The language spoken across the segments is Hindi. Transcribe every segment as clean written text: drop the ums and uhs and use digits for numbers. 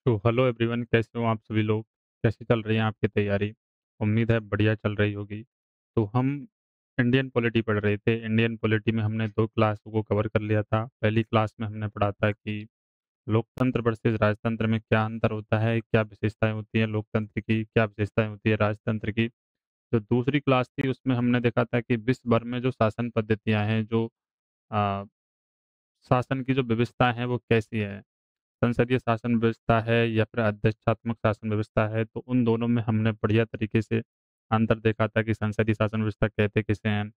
तो हेलो एवरीवन, कैसे हो आप सभी लोग? कैसी चल रही है आपकी तैयारी? उम्मीद है बढ़िया चल रही होगी। तो हम इंडियन पॉलिटी पढ़ रहे थे। इंडियन पॉलिटी में हमने 2 क्लासों को कवर कर लिया था। पहली क्लास में हमने पढ़ा था कि लोकतंत्र वर्सेस राजतंत्र में क्या अंतर होता है, क्या विशेषताएँ होती हैं लोकतंत्र की, क्या विशेषताएँ होती है राजतंत्र की। जो दूसरी क्लास थी उसमें हमने देखा था कि विश्व भर में जो शासन पद्धतियाँ हैं, जो अ, शासन की जो व्यवस्था है वो कैसी है? संसदीय शासन व्यवस्था है या फिर अध्यक्षात्मक शासन व्यवस्था है, तो उन दोनों में हमने बढ़िया तरीके से अंतर देखा था कि संसदीय शासन व्यवस्था कहते किसे हैं,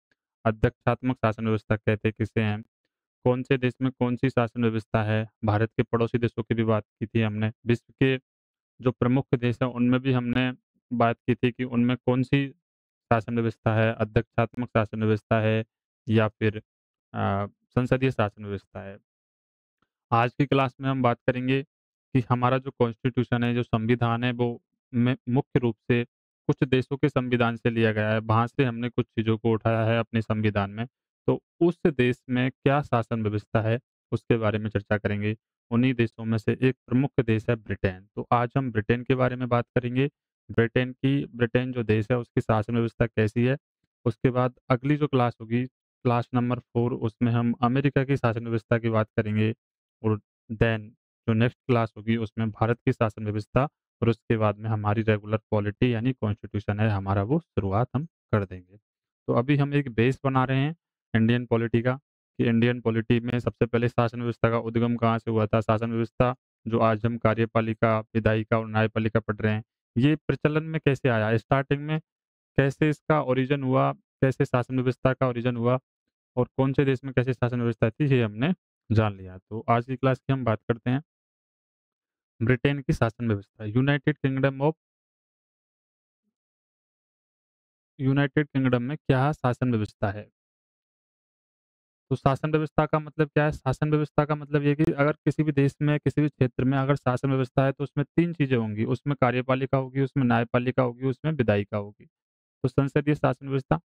अध्यक्षात्मक शासन व्यवस्था कहते किसे हैं, कौन से देश में कौन-सी शासन व्यवस्था है। भारत के पड़ोसी देशों की भी बात की थी हमने। विश्व के जो प्रमुख देश हैं, उनमें भी हमने बात की थी कि उनमें कौन-सी शासन व्यवस्था है, अध्यक्षात्मक शासन व्यवस्था है या फिर संसदीय शासन व्यवस्था है। आज की क्लास में हम बात करेंगे कि हमारा जो कॉन्स्टिट्यूशन है, जो संविधान है, वो में मुख्य रूप से कुछ देशों के संविधान से लिया गया है। वहाँ से हमने कुछ चीज़ों को उठाया है अपने संविधान में। तो उस देश में क्या शासन व्यवस्था है, उसके बारे में चर्चा करेंगे। उन्हीं देशों में से एक प्रमुख देश है ब्रिटेन। तो आज हम ब्रिटेन के बारे में बात करेंगे। ब्रिटेन जो देश है, उसकी शासन व्यवस्था कैसी है। उसके बाद अगली जो क्लास होगी, क्लास नंबर 4, उसमें हम अमेरिका की शासन व्यवस्था की बात करेंगे। और देन जो नेक्स्ट क्लास होगी उसमें भारत की शासन व्यवस्था और उसके बाद में हमारी रेगुलर पॉलिटी यानी कॉन्स्टिट्यूशन है हमारा, वो शुरुआत हम कर देंगे। तो अभी हम एक बेस बना रहे हैं इंडियन पॉलिटी का, कि इंडियन पॉलिटी में सबसे पहले शासन व्यवस्था का उद्गम कहाँ से हुआ था। शासन व्यवस्था जो आज हम कार्यपालिका, विधायिका और न्यायपालिका पढ़ रहे हैं, ये प्रचलन में कैसे आया? स्टार्टिंग में कैसे इसका ओरिजिन हुआ? कैसे शासन व्यवस्था का ओरिजिन हुआ? और कौन से देश में कैसे शासन व्यवस्था थी, ये हमने जान लिया। तो आज की क्लास की हम बात करते हैं ब्रिटेन की शासन व्यवस्था। यूनाइटेड किंगडम में क्या शासन व्यवस्था है? तो शासन व्यवस्था का मतलब क्या है? शासन व्यवस्था का मतलब ये है कि अगर किसी भी देश में, किसी भी क्षेत्र में अगर शासन व्यवस्था है, तो उसमें 3 चीज़ें होंगी। उसमें कार्यपालिका होगी, उसमें न्यायपालिका होगी, उसमें विधायिका होगी। तो संसदीय शासन व्यवस्था,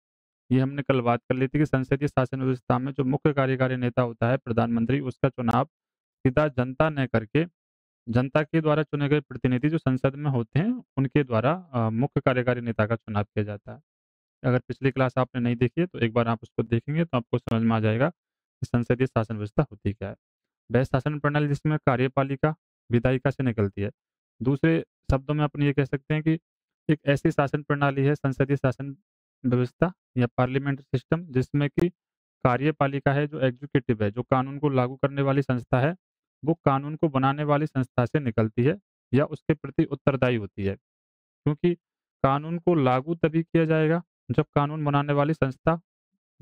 ये हमने कल बात कर ली थी कि संसदीय शासन व्यवस्था में जो मुख्य कार्यकारी नेता होता है, प्रधानमंत्री, उसका चुनाव सीधा जनता ने करके, जनता के द्वारा चुने गए प्रतिनिधि जो संसद में होते हैं, उनके द्वारा मुख्य कार्यकारी नेता का चुनाव किया जाता है। अगर पिछली क्लास आपने नहीं देखी है, तो एक बार आप उसको देखेंगे तो आपको समझ में आ जाएगा कि संसदीय शासन व्यवस्था होती क्या है। वह शासन प्रणाली जिसमें कार्यपालिका विधायिका से निकलती है। दूसरे शब्दों में अपन ये कह सकते हैं कि एक ऐसी शासन प्रणाली है संसदीय शासन व्यवस्था या पार्लियामेंट सिस्टम, जिसमें कि कार्यपालिका है जो एग्जीक्यूटिव है, जो कानून को लागू करने वाली संस्था है, वो कानून को बनाने वाली संस्था से निकलती है या उसके प्रति उत्तरदायी होती है। क्योंकि कानून को लागू तभी किया जाएगा जब कानून बनाने वाली संस्था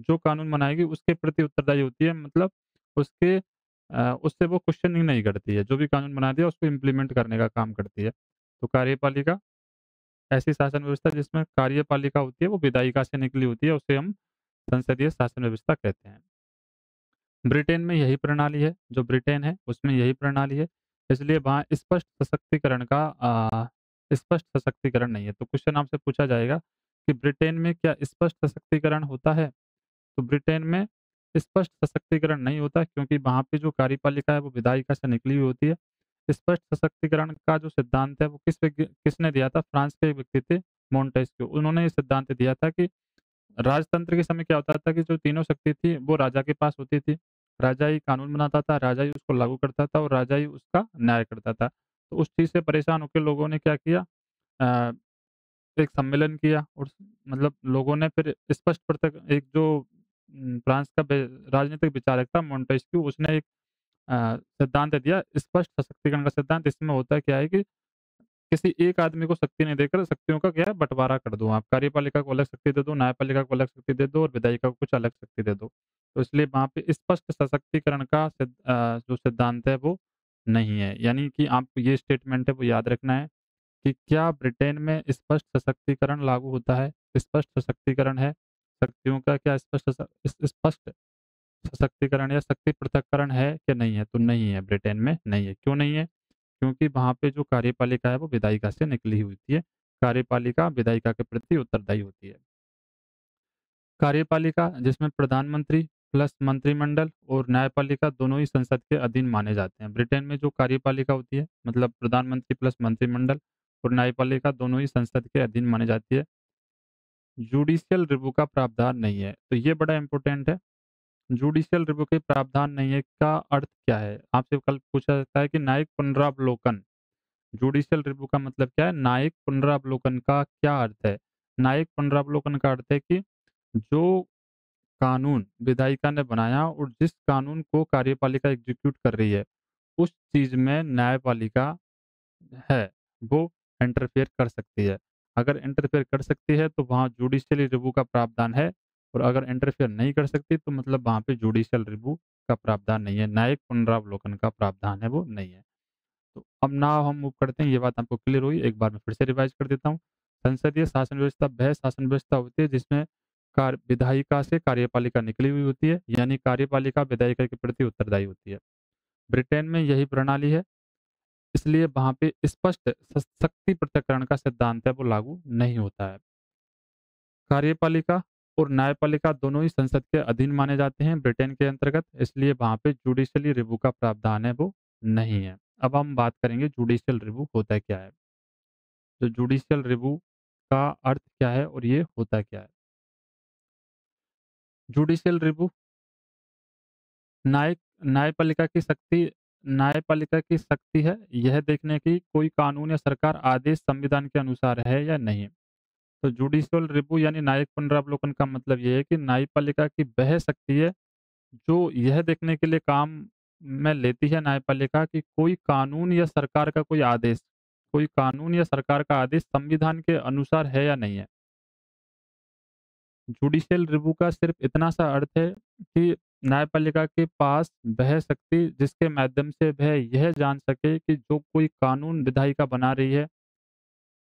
जो कानून बनाएगी उसके प्रति उत्तरदायी होती है, मतलब उसके उससे वो क्वेश्चनिंग नहीं करती है। जो भी कानून बना दिया उसको इम्प्लीमेंट करने का काम करती है। तो कार्यपालिका ऐसी शासन व्यवस्था जिसमें कार्यपालिका होती है वो विधायिका से निकली होती है, उसे हम संसदीय शासन व्यवस्था कहते हैं। ब्रिटेन में यही प्रणाली है, जो ब्रिटेन है उसमें यही प्रणाली है, इसलिए वहाँ स्पष्ट सशक्तिकरण नहीं है। तो क्वेश्चन आपसे पूछा जाएगा कि ब्रिटेन में क्या स्पष्ट सशक्तिकरण होता है? तो ब्रिटेन में स्पष्ट सशक्तिकरण नहीं होता, क्योंकि वहाँ पे जो कार्यपालिका है वो विधायिका से निकली हुई होती है। स्पष्ट सशक्तिकरण का जो सिद्धांत है वो किसने दिया था? फ्रांस के एक व्यक्ति थे, मोंटेस्क्यू। उन्होंने ये सिद्धांत दिया था कि राजतंत्र के समय क्या होता था कि जो तीनों शक्ति थी वो राजा के पास होती थी। राजा ही कानून बनाता था, राजा ही उसको लागू करता था और राजा ही उसका न्याय करता था। तो उस चीज़ से परेशान होके लोगों ने क्या किया, अ, एक सम्मेलन किया और मतलब लोगों ने फिर स्पष्ट पृथक एक जो फ्रांस का राजनीतिक विचारक था मोंटेस्क्यू, उसने एक सिद्धांत दिया स्पष्ट सशक्तिकरण का सिद्धांत। इसमें होता क्या है कि किसी एक आदमी को शक्ति नहीं देकर शक्तियों का क्या है बँटवारा कर दो आप। कार्यपालिका को अलग शक्ति दे दो, न्यायपालिका को अलग शक्ति दे दो और विधायिका को कुछ अलग शक्ति दे दो। तो इसलिए वहाँ पे स्पष्ट सशक्तिकरण का जो सिद्धांत है वो नहीं है। यानी कि आपको ये स्टेटमेंट है वो याद रखना है कि क्या ब्रिटेन में स्पष्ट सशक्तिकरण लागू होता है? स्पष्ट सशक्तिकरण है, शक्तियों का क्या स्पष्ट सशक्तिकरण या शक्ति पृथक्करण है कि नहीं है? तो नहीं है, ब्रिटेन में नहीं है। क्यों नहीं है? क्योंकि वहाँ पे जो कार्यपालिका है वो विधायिका से निकली हुई होती है। कार्यपालिका विधायिका के प्रति उत्तरदायी होती है। कार्यपालिका जिसमें प्रधानमंत्री प्लस मंत्रिमंडल और न्यायपालिका दोनों ही संसद के अधीन माने जाते हैं। ब्रिटेन में जो कार्यपालिका होती है, मतलब प्रधानमंत्री प्लस मंत्रिमंडल और न्यायपालिका दोनों ही संसद के अधीन मानी जाती है। जुडिशियल रिव्यू का प्रावधान नहीं है, तो ये बड़ा इंपॉर्टेंट है। जुडिशियल रिव्यू के प्रावधान नहीं है का अर्थ क्या है? आपसे कल पूछा जाता है कि न्यायिक पुनरावलोकन, जुडिशियल रिव्यू का मतलब क्या है? न्यायिक पुनरावलोकन का क्या अर्थ है? न्यायिक पुनरावलोकन का अर्थ है कि जो कानून विधायिका ने बनाया और जिस कानून को कार्यपालिका एग्जीक्यूट कर रही है, उस चीज़ में न्यायपालिका है, वो इंटरफेयर कर सकती है। अगर इंटरफेयर कर सकती है तो वहाँ जुडिशियल रिव्यू का प्रावधान है, और अगर इंटरफेयर नहीं कर सकती तो मतलब वहाँ पे जुडिशियल रिव्यू का प्रावधान नहीं है, न्यायिक पुनरावलोकन का प्रावधान है, वो नहीं है। तो अब नाउ हम मूव करते हैं, ये बात आपको क्लियर हुई, एक बार मैं फिर से रिवाइज़ कर देता हूँ। संसदीय शासन व्यवस्था वह शासन व्यवस्था होती है जिसमें विधायिका से कार्यपालिका निकली हुई होती है, यानी कार्यपालिका विधायिका के प्रति उत्तरदायी होती है। ब्रिटेन में यही प्रणाली है, इसलिए वहाँ पे स्पष्ट शक्ति पृथक्करण का सिद्धांत है वो लागू नहीं होता है। कार्यपालिका और न्यायपालिका दोनों ही संसद के अधीन माने जाते हैं ब्रिटेन के अंतर्गत, इसलिए वहाँ पे जुडिशियली रिव्यू का प्रावधान है वो नहीं है। अब हम बात करेंगे जुडिशियल रिव्यू होता क्या है। तो जुडिशियल रिव्यू का अर्थ क्या है और ये होता क्या है? जुडिशियल रिव्यू न्यायिक न्यायपालिका की शक्ति है यह देखने की कोई कानून या सरकार आदेश संविधान के अनुसार है या नहीं। तो जुडिशियल रिव्यू यानी न्यायिक पुनरावलोकन का मतलब ये है कि न्यायपालिका की वह शक्ति है जो यह देखने के लिए काम में लेती है न्यायपालिका कि कोई कानून या सरकार का आदेश संविधान के अनुसार है या नहीं है। जुडिशियल रिव्यू का सिर्फ इतना सा अर्थ है कि न्यायपालिका के पास वह शक्ति जिसके माध्यम से वह यह जान सके कि जो कोई कानून विधायिका बना रही है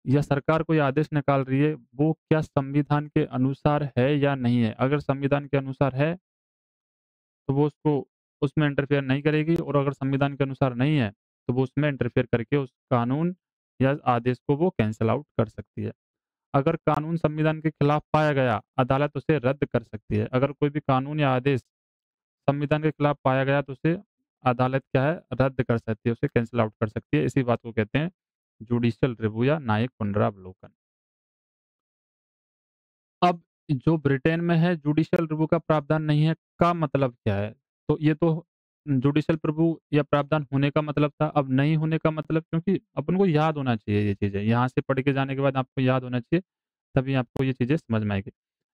या सरकार कोई आदेश निकाल रही है, वो क्या संविधान के अनुसार है या नहीं है। अगर संविधान के अनुसार है, तो वो उसको उसमें इंटरफेयर नहीं करेगी, और अगर संविधान के अनुसार नहीं है, तो वो उसमें इंटरफेयर करके उस कानून या आदेश को वो कैंसल आउट कर सकती है। अगर कानून संविधान के खिलाफ पाया गया, अदालत उसे रद्द कर सकती है। अगर कोई भी कानून या आदेश संविधान के खिलाफ पाया गया तो उसे अदालत क्या है, रद्द कर सकती है, उसे कैंसल आउट कर सकती है। इसी बात को कहते हैं जुडिशियल रिव्यू या न्यायिक पुनरावलोकन। अब जो ब्रिटेन में है जुडिशियल रिव्यू का प्रावधान नहीं है का मतलब क्या है? तो ये तो जुडिशियल रिव्यू या प्रावधान होने का मतलब था, अब नहीं होने का मतलब, क्योंकि अपन को याद होना चाहिए ये चीज़ें। यहाँ से पढ़ के जाने के बाद आपको याद होना चाहिए, तभी आपको ये चीज़ें समझ में आएगी।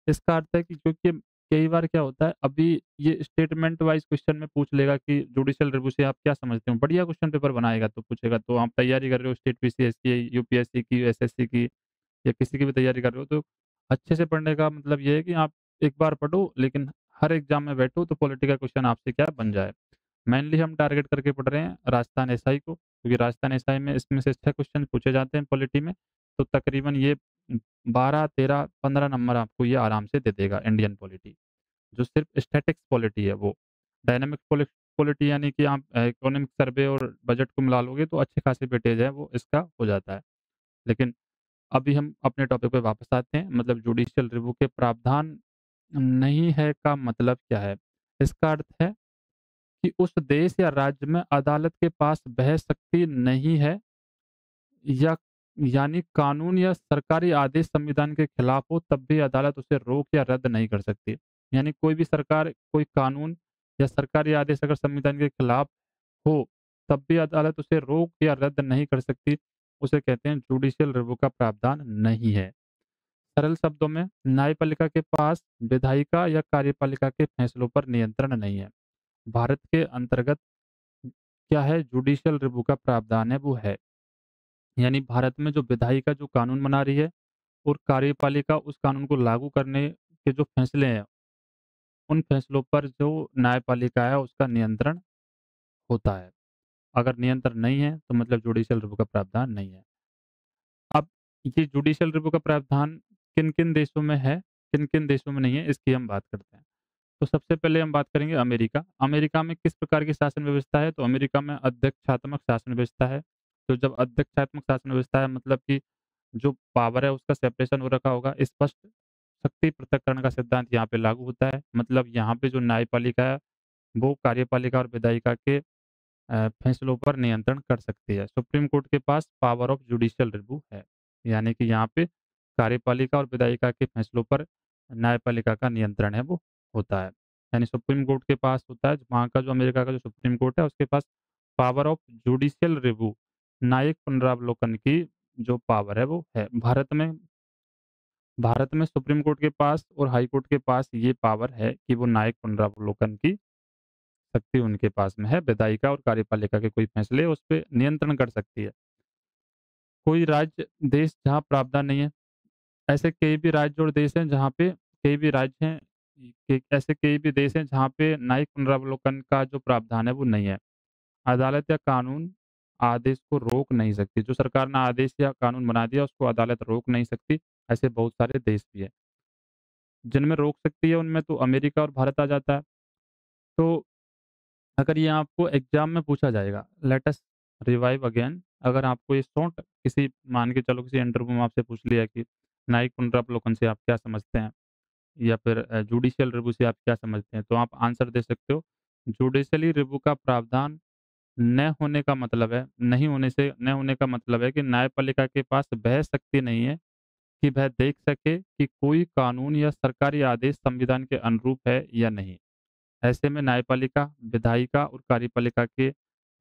इसका अर्थ है कि क्योंकि कई बार क्या होता है, अभी ये स्टेटमेंट वाइज़ क्वेश्चन में पूछ लेगा कि जुडिशियल रिव्यू से आप क्या समझते हो? बढ़िया क्वेश्चन पेपर बनाएगा तो पूछेगा, तो आप तैयारी कर रहे हो स्टेट पीसीएस की, यूपीएससी की, एसएससी की या किसी की भी तैयारी कर रहे हो, तो अच्छे से पढ़ने का मतलब ये है कि आप एक बार पढ़ो, लेकिन हर एग्ज़ाम में बैठो तो पॉलिटी का क्वेश्चन आपसे क्या बन जाए। मेनली हम टारगेट करके पढ़ रहे हैं राजस्थान एसआई को, क्योंकि राजस्थान एसआई में इसमें से 6 क्वेश्चन पूछे जाते हैं पॉलिटी में, तो तकरीबन ये 12, 13, 15 नंबर आपको ये आराम से दे देगा इंडियन पॉलिटी। जो सिर्फ़ स्टैटिक्स पॉलिटी है वो। डायनामिक पॉलिटी यानी कि आप इकोनॉमिक सर्वे और बजट को मिला लोगे तो अच्छे खासे वेटेज है वो इसका हो जाता है। लेकिन अभी हम अपने टॉपिक पे वापस आते हैं, मतलब जुडिशियल रिव्यू के प्रावधान नहीं है का मतलब क्या है? इसका अर्थ है कि उस देश या राज्य में अदालत के पास वह शक्ति नहीं है, या यानी कानून या सरकारी आदेश संविधान के खिलाफ हो तब भी अदालत उसे रोक या रद्द नहीं कर सकती। यानी कोई भी सरकार कोई कानून या सरकारी आदेश अगर संविधान के खिलाफ हो, तब भी अदालत उसे रोक या रद्द नहीं कर सकती। उसे कहते हैं जुडिशियल रिव्यू का प्रावधान नहीं है। सरल शब्दों में न्यायपालिका के पास विधायिका या कार्यपालिका के फैसलों पर नियंत्रण नहीं है। भारत के अंतर्गत क्या है, जुडिशियल रिव्यू का प्रावधान है वो है। यानी भारत में जो विधायिका जो कानून बना रही है और कार्यपालिका उस कानून को लागू करने के जो फैसले हैं, उन फैसलों पर जो न्यायपालिका है उसका नियंत्रण होता है। अगर नियंत्रण नहीं है तो मतलब जुडिशियल रिव्यू का प्रावधान नहीं है। अब ये जुडिशियल रिव्यू का प्रावधान किन-किन देशों में है, किन-किन देशों में नहीं है, इसकी हम बात करते हैं। तो सबसे पहले हम बात करेंगे अमेरिका। अमेरिका में किस प्रकार की शासन व्यवस्था है? तो अमेरिका में अध्यक्षात्मक शासन व्यवस्था है। तो जब अध्यक्षात्मक शासन व्यवस्था है मतलब कि जो पावर है उसका सेपरेशन हो रखा होगा स्पष्ट। शक्ति पृथक्करण का सिद्धांत यहाँ पे लागू होता है। मतलब यहाँ पे जो न्यायपालिका है, वो कार्यपालिका और विधायिका के फैसलों पर नियंत्रण कर सकती है। सुप्रीम कोर्ट के पास पावर ऑफ जुडिशियल रिव्यू है। यानी कि यहाँ पे कार्यपालिका और विधायिका के फैसलों पर न्यायपालिका का नियंत्रण है वो होता है। यानी सुप्रीम कोर्ट के पास होता है, वहाँ का जो अमेरिका का जो सुप्रीम कोर्ट है उसके पास पावर ऑफ जुडिशियल रिव्यू, न्यायिक पुनरावलोकन की जो पावर है वो है। भारत में सुप्रीम कोर्ट के पास और हाई कोर्ट के पास ये पावर है कि वो न्यायिक पुनरावलोकन की शक्ति उनके पास में है। विधायिका और कार्यपालिका के कोई फैसले उस पे नियंत्रण कर सकती है। कोई राज्य, देश जहाँ प्रावधान नहीं है, ऐसे कई भी राज्य और देश हैं जहाँ पे कई भी राज्य हैं ऐसे कई भी देश हैं जहाँ पे न्यायिक पुनरावलोकन का जो प्रावधान है वो नहीं है। अदालत या कानून आदेश को रोक नहीं सकती। जो सरकार ने आदेश या कानून बना दिया उसको अदालत रोक नहीं सकती। ऐसे बहुत सारे देश भी हैं। जिनमें रोक सकती है उनमें तो अमेरिका और भारत आ जाता है। तो अगर ये आपको एग्ज़ाम में पूछा जाएगा, लेट अस रिवाइव अगेन, अगर आपको ये शॉर्ट किसी मान के चलो किसी इंटरव्यू में आपसे पूछ लिया कि न्यायिक पुनरावलोकन से आप क्या समझते हैं? या फिर जुडिशियल रिव्यू से आप क्या समझते हैं? तो आप आंसर दे सकते हो, जुडिशियली रिव्यू का प्रावधान न होने का मतलब है नहीं होने से न होने का मतलब है कि न्यायपालिका के पास वह शक्ति नहीं है कि वह देख सके कि कोई कानून या सरकारी आदेश संविधान के अनुरूप है या नहीं। ऐसे में न्यायपालिका, विधायिका और कार्यपालिका के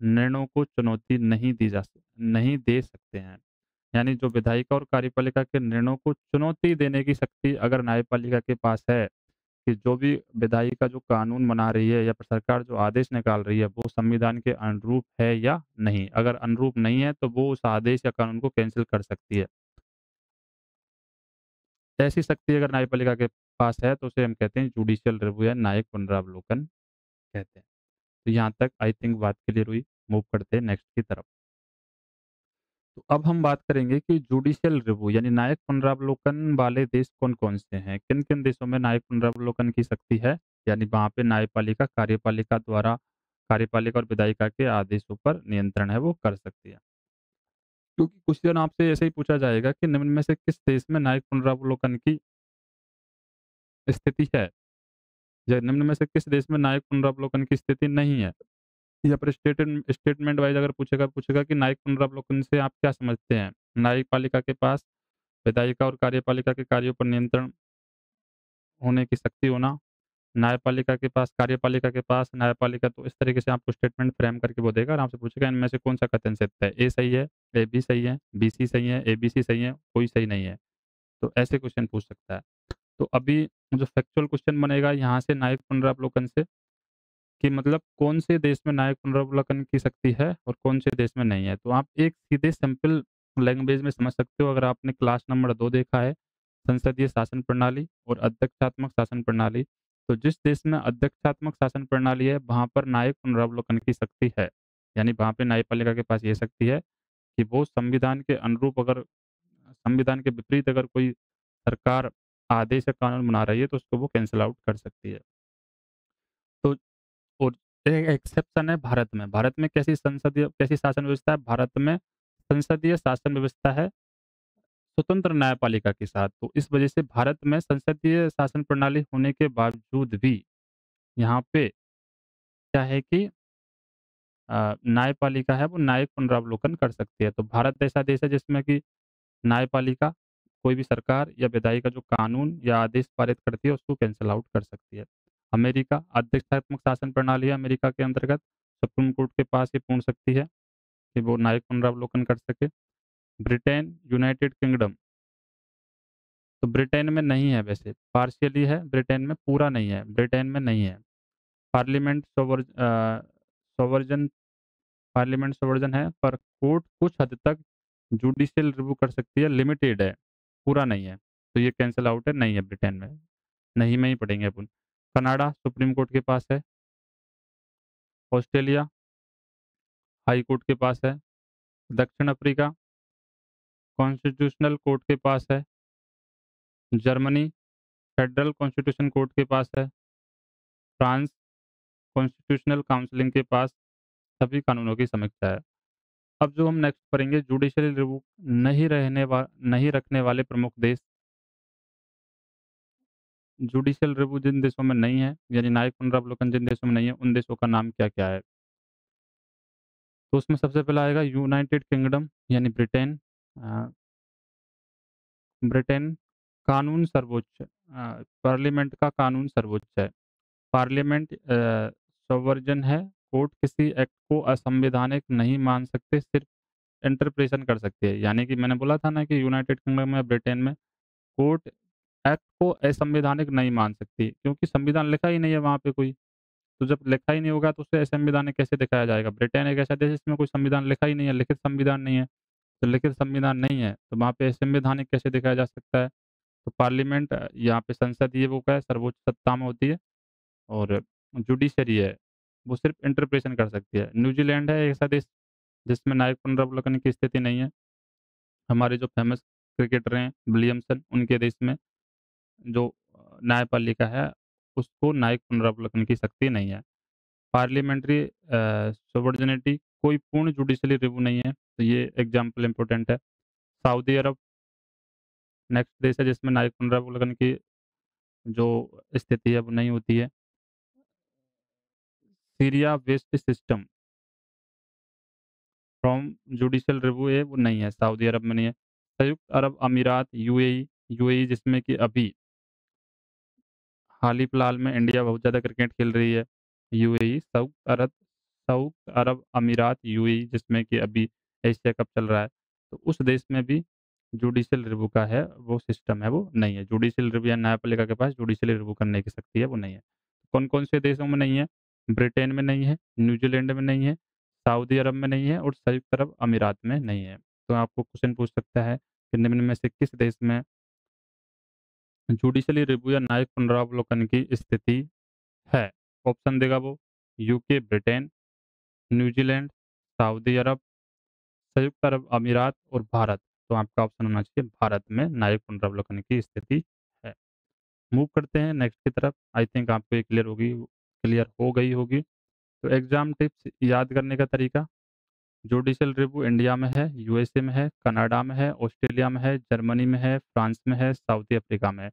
निर्णयों को चुनौती नहीं दे सकते हैं। यानी जो विधायिका और कार्यपालिका के निर्णयों को चुनौती देने की शक्ति अगर न्यायपालिका के पास है कि जो भी विधायिका जो कानून बना रही है या फिर सरकार जो आदेश निकाल रही है वो संविधान के अनुरूप है या नहीं। अगर अनुरूप नहीं है तो वो उस आदेश या कानून को कैंसिल कर सकती है। ऐसी शक्ति अगर न्यायपालिका के पास है तो उसे हम कहते हैं जुडिशियल रिव्यू या न्यायिक पुनरावलोकन कहते हैं। तो यहाँ तक आई थिंक बात क्लियर हुई। मूव करते हैं नेक्स्ट की तरफ। तो अब हम बात करेंगे कि जुडिशियल रिव्यू यानी न्यायिक पुनरावलोकन वाले देश कौन-कौन से हैं? किन-किन देशों में न्यायिक पुनरावलोकन की शक्ति है? यानी वहाँ पे न्यायपालिका, कार्यपालिका द्वारा कार्यपालिका और विधायिका के आदेशों पर नियंत्रण है वो कर सकती है। क्योंकि क्वेश्चन आपसे ऐसे ही पूछा जाएगा कि निम्न में से किस देश में न्यायिक पुनरावलोकन की स्थिति है? या निम्न में से किस देश में न्यायिक पुनरावलोकन की स्थिति नहीं है? या फिर स्टेटमेंट वाइज़ अगर पूछेगा पूछेगा कि न्यायिक पुनरावलोकन से आप क्या समझते हैं? न्यायपालिका के पास विधायिका और कार्यपालिका के कार्यों पर नियंत्रण होने की शक्ति होना, न्यायपालिका के पास कार्यपालिका के पास न्यायपालिका, तो इस तरीके से आपको स्टेटमेंट फ्रेम करके वो देगा और आपसे पूछेगा इनमें से कौन-सा कथन सत्य है? ए सही है, ए बी सही है, बी सी सही है, ए बी सी सही है, कोई सही नहीं है। तो ऐसे क्वेश्चन पूछ सकता है। तो अभी जो फैक्चुअल क्वेश्चन बनेगा यहाँ से न्यायिक पुनरावलोकन से कि मतलब कौन से देश में न्यायिक पुनरावलोकन की शक्ति है और कौन से देश में नहीं है। तो आप एक सीधे सिंपल लैंग्वेज में समझ सकते हो अगर आपने क्लास नंबर 2 देखा है, संसदीय शासन प्रणाली और अध्यक्षात्मक शासन प्रणाली। तो जिस देश में अध्यक्षात्मक शासन प्रणाली है, वहाँ पर न्यायिक पुनरावलोकन की शक्ति है। यानी वहाँ पे न्यायपालिका के पास ये शक्ति है कि वो संविधान के अनुरूप अगर संविधान के विपरीत अगर कोई सरकार आदेश या कानून बना रही है, तो उसको वो कैंसल आउट कर सकती है। तो और एक एक्सेप्शन है भारत में। भारत में कैसी शासन व्यवस्था है? भारत में संसदीय शासन व्यवस्था है स्वतंत्र न्यायपालिका के साथ। तो इस वजह से भारत में संसदीय शासन प्रणाली होने के बावजूद भी यहाँ पे क्या है कि न्यायपालिका है वो न्यायिक पुनरावलोकन कर सकती है। तो भारत ऐसा देश है जिसमें कि न्यायपालिका कोई भी सरकार या विधायिका जो कानून या आदेश पारित करती है उसको कैंसल आउट कर सकती है। अमेरिका अध्यक्षात्मक शासन प्रणाली है अमेरिका के अंतर्गत सुप्रीम कोर्ट के पास ये पूर्ण शक्ति है कि वो न्यायिक पुनरावलोकन कर सके। ब्रिटेन, यूनाइटेड किंगडम, तो ब्रिटेन में नहीं है वैसे, पार्शियली है ब्रिटेन में, पूरा नहीं है, ब्रिटेन में नहीं है। पार्लियामेंट सोवर्जन पार्लियामेंट सोवर्जन है पर कोर्ट कुछ हद तक जुडिशियल रिव्यू कर सकती है, लिमिटेड है, पूरा नहीं है। तो ये कैंसल आउट है, नहीं है ब्रिटेन में, नहीं में ही पढ़ेंगे अपन। कनाडा सुप्रीम कोर्ट के पास है, ऑस्ट्रेलिया हाई कोर्ट के पास है, दक्षिण अफ्रीका कॉन्स्टिट्यूशनल कोर्ट के पास है, जर्मनी फेडरल कॉन्स्टिट्यूशन कोर्ट के पास है, फ्रांस कॉन्स्टिट्यूशनल काउंसिलिंग के पास सभी कानूनों की समीक्षा है। अब जो हम नेक्स्ट पढ़ेंगे जुडिशियल रिव्यू नहीं रखने वाले प्रमुख देश जुडिशियल रिव्यू जिन देशों में नहीं है, यानी न्यायिक पुनरावलोकन जिन देशों में नहीं है, उन देशों का नाम क्या-क्या है? तो उसमें सबसे पहला आएगा यूनाइटेड किंगडम यानी ब्रिटेन। अ, ब्रिटेन कानून सर्वोच्च पार्लियामेंट का कानून सर्वोच्च है। पार्लियामेंट सोवरेन है, कोर्ट किसी एक्ट को असंवैधानिक नहीं मान सकते, सिर्फ इंटरप्रिटेशन कर सकती है। यानी कि मैंने बोला था ना कि यूनाइटेड किंगडम या ब्रिटेन में कोर्ट एक्ट को असंवैधानिक नहीं मान सकती, क्योंकि संविधान लिखा ही नहीं है वहाँ पे कोई। तो जब लिखा ही नहीं होगा तो उसे असंवैधानिक कैसे दिखाया जाएगा? ब्रिटेन एक ऐसा देश है जिसमें कोई संविधान लिखा ही नहीं है, लिखित संविधान नहीं है। तो लिखित संविधान नहीं है, तो वहाँ पे असंवैधानिक कैसे दिखाया जा सकता है? तो पार्लियामेंट यहाँ पे संसद ये वो क्या है सर्वोच्च सत्ता में होती है, और जुडिशरी है, वो सिर्फ़ इंटरप्रिटेशन कर सकती है। न्यूज़ीलैंड है एक ऐसा देश जिसमें न्यायिक पुनरावलोकन की स्थिति नहीं है। हमारे जो फ़ेमस क्रिकेटर हैं विलियमसन, उनके देश में जो न्यायपालिका है, उसको न्यायिक पुनरावलोकन की शक्ति नहीं है। पार्लियामेंट्री सोवर्डेनिटी कोई पूर्ण जुडिशियली रिव्यू नहीं है, तो ये एग्ज़ाम्पल इम्पोर्टेंट है। सऊदी अरब नेक्स्ट देश है जिसमें न्यायिक पुनरावलोकन की जो स्थिति है वो नहीं होती है। सीरिया west system from judicial review है वो नहीं है, सऊदी अरब में नहीं है। संयुक्त अरब अमीरात यूएई जिसमें कि अभी हाल ही फिलहाल में इंडिया बहुत ज़्यादा क्रिकेट खेल रही है। यूएई संयुक्त अरब अमीरात यूएई जिसमें कि अभी एशिया कप चल रहा है। तो उस देश में भी जुडिशियल रिव्यू का है वो सिस्टम है वो नहीं है। जुडिशियल रिव्यू या न्यायपालिका के पास जुडिशियल रिव्यू करने की शक्ति है वो नहीं है। कौन-कौन से देशों में नहीं है? ब्रिटेन में नहीं है, न्यूज़ीलैंड में नहीं है, सऊदी अरब में नहीं है और संयुक्त अरब अमीरात में नहीं है। तो आपको क्वेश्चन पूछ सकता है कि निम्न में से किस देश में जुडिशियली रिव्यू या न्यायिक पुनरावलोकन की स्थिति है? ऑप्शन देगा वो यूके, ब्रिटेन, न्यूज़ीलैंड, सऊदी अरब, संयुक्त अरब अमीरात और भारत। तो आपका ऑप्शन होना चाहिए भारत में न्यायिक पुनरावलोकन की स्थिति है। मूव करते हैं नेक्स्ट की तरफ। आई थिंक आपको ये क्लियर हो गई होगी। तो एग्ज़ाम टिप्स याद करने का तरीका, जुडिशियल रिव्यू इंडिया में है, यूएसए में है, कनाडा में है, ऑस्ट्रेलिया में है, जर्मनी में है, फ्रांस में है, साउथ अफ्रीका में है।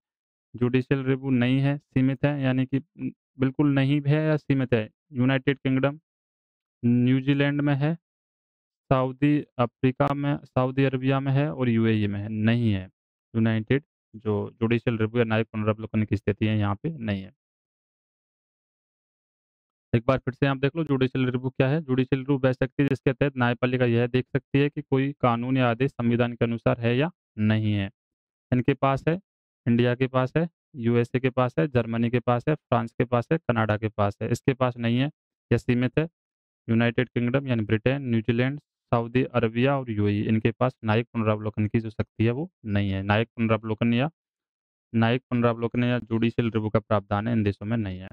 जुडिशियल रिव्यू नहीं है, सीमित है, यानी कि बिल्कुल नहीं भी है या सीमित है। यूनाइटेड किंगडम, न्यूज़ीलैंड में है, सऊदी अरबिया में है और यूएई में है, नहीं है। यूनाइटेड जो जुडिशियल रिव्यू या न्यायिक पुनरावलोकन की स्थिति है यहाँ पे नहीं है। एक बार फिर से आप देख लो जुडिशियल रिव्यू क्या है? जुडिशियल रिव्यू वह शक्ति है जिसके तहत न्यायपालिका यह देख सकती है कि कोई कानून या आदेश संविधान के अनुसार है या नहीं है। इनके पास है, इंडिया के पास है, यूएसए के पास है, जर्मनी के पास है, फ्रांस के पास है, कनाडा के पास है। इसके पास नहीं है या सीमित है। यूनाइटेड किंगडम यानी ब्रिटेन, न्यूजीलैंड, सऊदी अरबिया और यूएई इनके पास न्यायिक पुनरावलोकन की जो शक्ति है वो नहीं है। न्यायिक पुनरावलोकन या जुडिशियल रिव्यू का प्रावधान है इन देशों में नहीं है।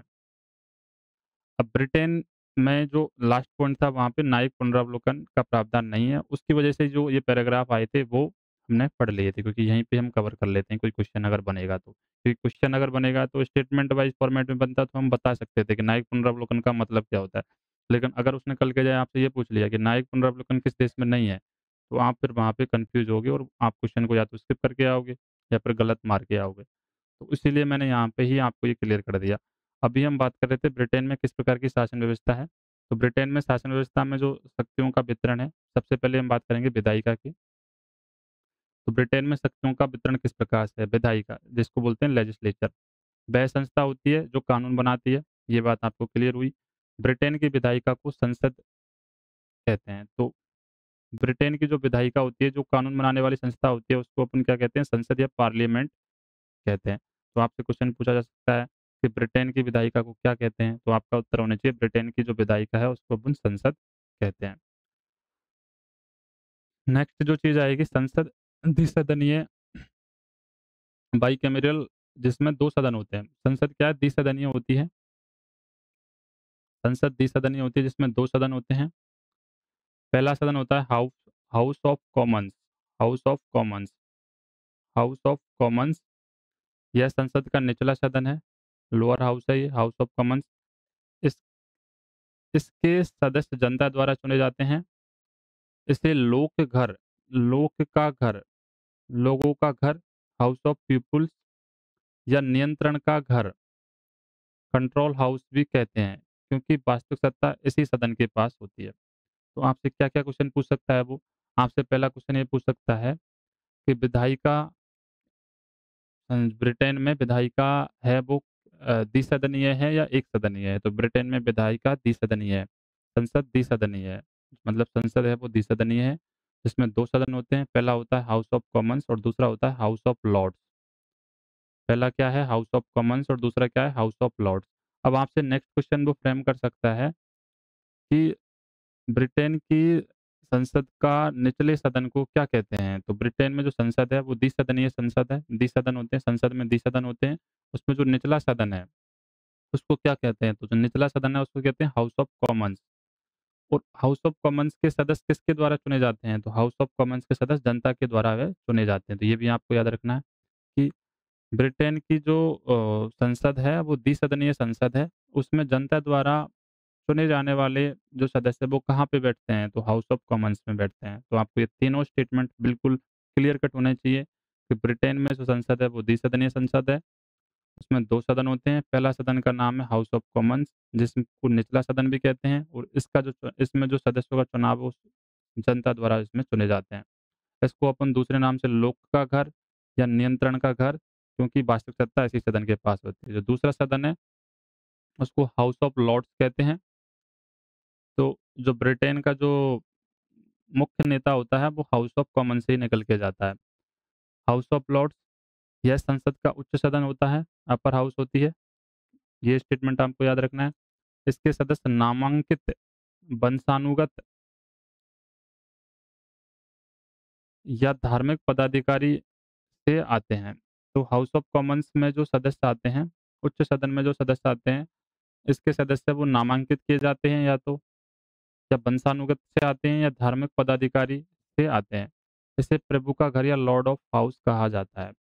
अब ब्रिटेन में जो लास्ट पॉइंट था वहाँ पे न्यायिक पुनरावलोकन का प्रावधान नहीं है। उसकी वजह से जो ये पैराग्राफ आए थे वो हमने पढ़ लिए थे, क्योंकि यहीं पे हम कवर कर लेते हैं कोई क्वेश्चन अगर बनेगा तो। क्योंकि क्वेश्चन अगर बनेगा तो स्टेटमेंट वाइज़ फॉर्मेट में बनता तो हम बता सकते थे कि न्यायिक पुनरावलोकन का मतलब क्या होता है। लेकिन अगर उसने कल के जाए आपसे ये पूछ लिया कि न्यायिक पुनरावलोकन किस देश में नहीं है, तो आप फिर वहाँ पे कन्फ्यूज़ होगे और आप क्वेश्चन को या तो स्किप करके आओगे या फिर गलत मार के आओगे। तो इसीलिए मैंने यहाँ पे ही आपको ये क्लियर कर दिया। अभी हम बात कर रहे थे ब्रिटेन में किस प्रकार की शासन व्यवस्था है। तो ब्रिटेन में शासन व्यवस्था में जो शक्तियों का वितरण है, सबसे पहले हम बात करेंगे विधायिका की। तो ब्रिटेन में शक्तियों का वितरण किस प्रकार से है? विधायिका जिसको बोलते हैं लेजिस्लेचर, वह संस्था होती है जो कानून बनाती है। ये बात आपको क्लियर हुई। ब्रिटेन की विधायिका को संसद कहते हैं। तो ब्रिटेन की जो विधायिका होती है, जो कानून बनाने वाली संस्था होती है, उसको अपन क्या कहते हैं? संसद या पार्लियामेंट कहते हैं। तो आपसे क्वेश्चन पूछा जा सकता है कि ब्रिटेन की विधायिका को क्या कहते हैं? तो आपका उत्तर होना चाहिए ब्रिटेन की जो विधायिका है उसको अपन संसद कहते हैं। नेक्स्ट जो चीज़ आएगी संसद द्विसदनीय बाइकैमेरल जिसमें 2 सदन होते हैं। संसद क्या है? द्विसदनीय होती है। संसद द्विसदनीय होती है जिसमें 2 सदन होते हैं। पहला सदन होता है House of Commons house of Commons house of Commons यह संसद का निचला सदन है। लोअर हाउस है ये हाउस ऑफ कॉमन्स। इस इसके सदस्य जनता द्वारा चुने जाते हैं। इसे लोक का घर, लोगों का घर, हाउस ऑफ पीपुल्स या नियंत्रण का घर, कंट्रोल हाउस भी कहते हैं, क्योंकि वास्तविक सत्ता इसी सदन के पास होती है। तो आपसे क्या-क्या क्वेश्चन पूछ सकता है वो? आपसे पहला क्वेश्चन ये पूछ सकता है कि विधायिका ब्रिटेन में विधायिका है वो द्विसदनीय है या एक सदनीय है? तो ब्रिटेन में विधायिका द्विसदनीय है, संसद द्विसदनीय है। मतलब संसद है वो द्विसदनीय है, जिसमें 2 सदन होते हैं। पहला होता है हाउस ऑफ कॉमन्स और दूसरा होता है हाउस ऑफ लॉर्ड्स। पहला क्या है हाउस ऑफ कॉमन्स और दूसरा क्या है हाउस ऑफ लॉर्ड्स। अब आपसे नेक्स्ट क्वेश्चन वो फ्रेम कर सकता है कि ब्रिटेन की संसद का निचले सदन को क्या कहते हैं? तो ब्रिटेन में जो संसद है वो द्विसदनीय संसद है, द्विसदन होते हैं, संसद में द्विसदन होते हैं। उसमें जो निचला सदन है, उसको क्या कहते हैं? तो जो निचला सदन है उसको कहते हैं हाउस ऑफ कॉमन्स। और हाउस ऑफ कॉमन्स के सदस्य किसके द्वारा चुने जाते हैं? तो हाउस ऑफ कॉमन्स के सदस्य जनता के द्वारा वह चुने जाते हैं। तो ये भी आपको याद रखना है कि ब्रिटेन की जो संसद है वो द्विसदनीय संसद है। उसमें जनता द्वारा चुने जाने वाले जो सदस्य वो कहाँ पे बैठते हैं? तो हाउस ऑफ कॉमन्स में बैठते हैं। तो आपको ये तीनों स्टेटमेंट बिल्कुल क्लियर कट होने चाहिए कि ब्रिटेन में जो संसद है वो द्विसदनीय संसद है। उसमें 2 सदन होते हैं। पहला सदन का नाम है हाउस ऑफ कॉमन्स, जिसको निचला सदन भी कहते हैं और इसमें जो सदस्यों का चुनाव है वो जनता द्वारा इसमें चुने जाते हैं। इसको अपन दूसरे नाम से लोक का घर या नियंत्रण का घर, क्योंकि वास्तविक सत्ता इसी सदन के पास होती है। जो दूसरा सदन है उसको हाउस ऑफ लॉर्ड्स कहते हैं। तो जो ब्रिटेन का जो मुख्य नेता होता है वो हाउस ऑफ कॉमन से ही निकल के जाता है। हाउस ऑफ लॉर्ड्स यह संसद का उच्च सदन होता है, अपर हाउस होती है। ये स्टेटमेंट आपको याद रखना है। इसके सदस्य नामांकित, वंशानुगत या धार्मिक पदाधिकारी से आते हैं। तो हाउस ऑफ कॉमन्स में जो सदस्य आते हैं, उच्च सदन में जो सदस्य आते हैं, इसके सदस्य वो नामांकित किए जाते हैं या वंशानुगत से आते हैं या धार्मिक पदाधिकारी से आते हैं। इसे प्रभु का घर या लॉर्ड ऑफ हाउस कहा जाता है।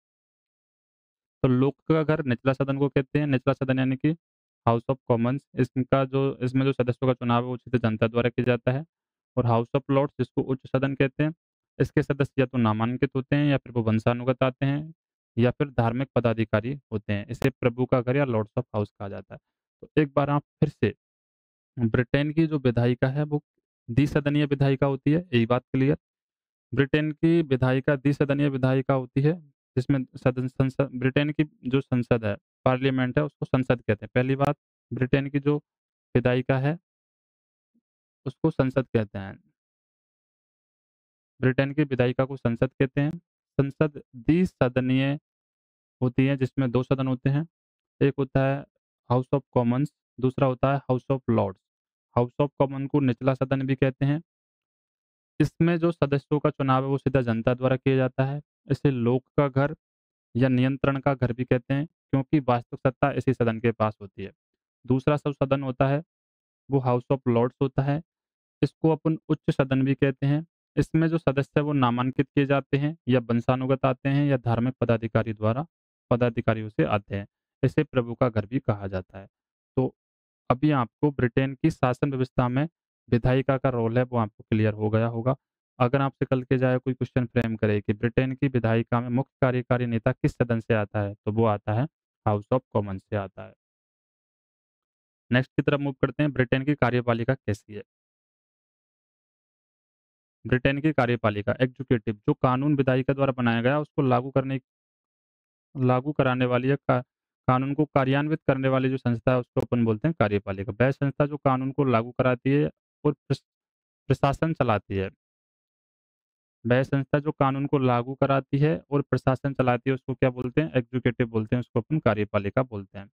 तो लोक का घर निचला सदन को कहते हैं। निचला सदन यानी कि हाउस ऑफ कॉमन्स, इसमें जो सदस्यों का चुनाव है वो सीधे जनता द्वारा किया जाता है। और हाउस ऑफ लॉर्ड्स जिसको उच्च सदन कहते हैं, इसके सदस्य या तो नामांकित होते हैं या फिर वो वंशानुगत आते हैं या फिर धार्मिक पदाधिकारी होते हैं। इसे प्रभु का घर या लॉर्ड्स ऑफ हाउस कहा जाता है। तो एक बार आप फिर से ब्रिटेन की जो विधायिका है वो द्विसदनीय विधायिका होती है, यही बात क्लियर। ब्रिटेन की विधायिका द्विसदनीय विधायिका होती है, जिसमें सदन संसद ब्रिटेन की जो संसद है, पार्लियामेंट है, उसको संसद कहते हैं। पहली बात, ब्रिटेन की जो विधायिका है, उसको संसद कहते हैं। ब्रिटेन की विधायिका को संसद कहते हैं। संसद द्विसदनीय होती है, जिसमें 2 सदन होते हैं। एक होता है हाउस ऑफ कॉमन्स, दूसरा होता है House of Lords. House of Common को निचला सदन भी कहते हैं। इसमें जो सदस्यों का चुनाव है, वो सीधा जनता द्वारा किया जाता है। इसे लोक का घर या नियंत्रण का घर भी कहते हैं, क्योंकि वास्तविक सत्ता इसी सदन के पास होती है। दूसरा सब सदन होता है, वो हाउस ऑफ लॉर्ड्स होता है। इसको अपन उच्च सदन भी कहते हैं। इसमें जो सदस्य हैं, वो नामांकित किए जाते हैं या वंशानुगत आते हैं या धार्मिक पदाधिकारियों से आते हैं। इसे प्रभु का घर भी कहा जाता है। तो अभी आपको ब्रिटेन की शासन व्यवस्था में विधायिका का रोल है वो आपको क्लियर हो गया होगा। अगर आपसे कल के जाए कोई क्वेश्चन फ्रेम करे कि ब्रिटेन की विधायिका में मुख्य कार्यकारी नेता किस सदन से आता है, तो वो आता है हाउस ऑफ कॉमन्स से आता है। नेक्स्ट की तरफ मूव करते हैं, ब्रिटेन की कार्यपालिका कैसी है? ब्रिटेन की कार्यपालिका एग्जीक्यूटिव जो कानून विधायिका द्वारा बनाया गया उसको लागू कराने वाली या कानून को कार्यान्वित करने वाली जो संस्था है उसको अपन बोलते हैं कार्यपालिका। वह संस्था जो कानून को लागू कराती है और प्रशासन चलाती है। वह संस्था जो कानून को लागू कराती है और प्रशासन चलाती है उसको क्या बोलते हैं? एग्जीक्यूटिव बोलते हैं, उसको अपन कार्यपालिका बोलते हैं।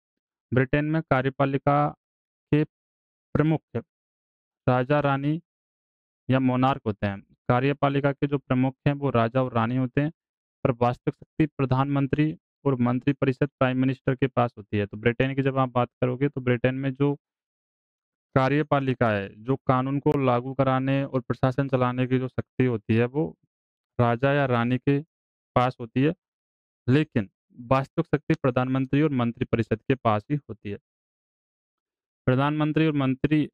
ब्रिटेन में कार्यपालिका के प्रमुख राजा-रानी या मोनार्क होते हैं। कार्यपालिका के जो प्रमुख हैं वो राजा और रानी होते हैं, पर वास्तविक शक्ति प्रधानमंत्री और मंत्रिपरिषद प्राइम मिनिस्टर के पास होती है। तो ब्रिटेन की जब आप बात करोगे तो ब्रिटेन में जो कार्यपालिका है, जो कानून को लागू कराने और प्रशासन चलाने की जो शक्ति होती है वो राजा या रानी के पास होती है, लेकिन वास्तविक शक्ति प्रधानमंत्री और मंत्रिपरिषद के पास ही होती है। प्रधानमंत्री और मंत्री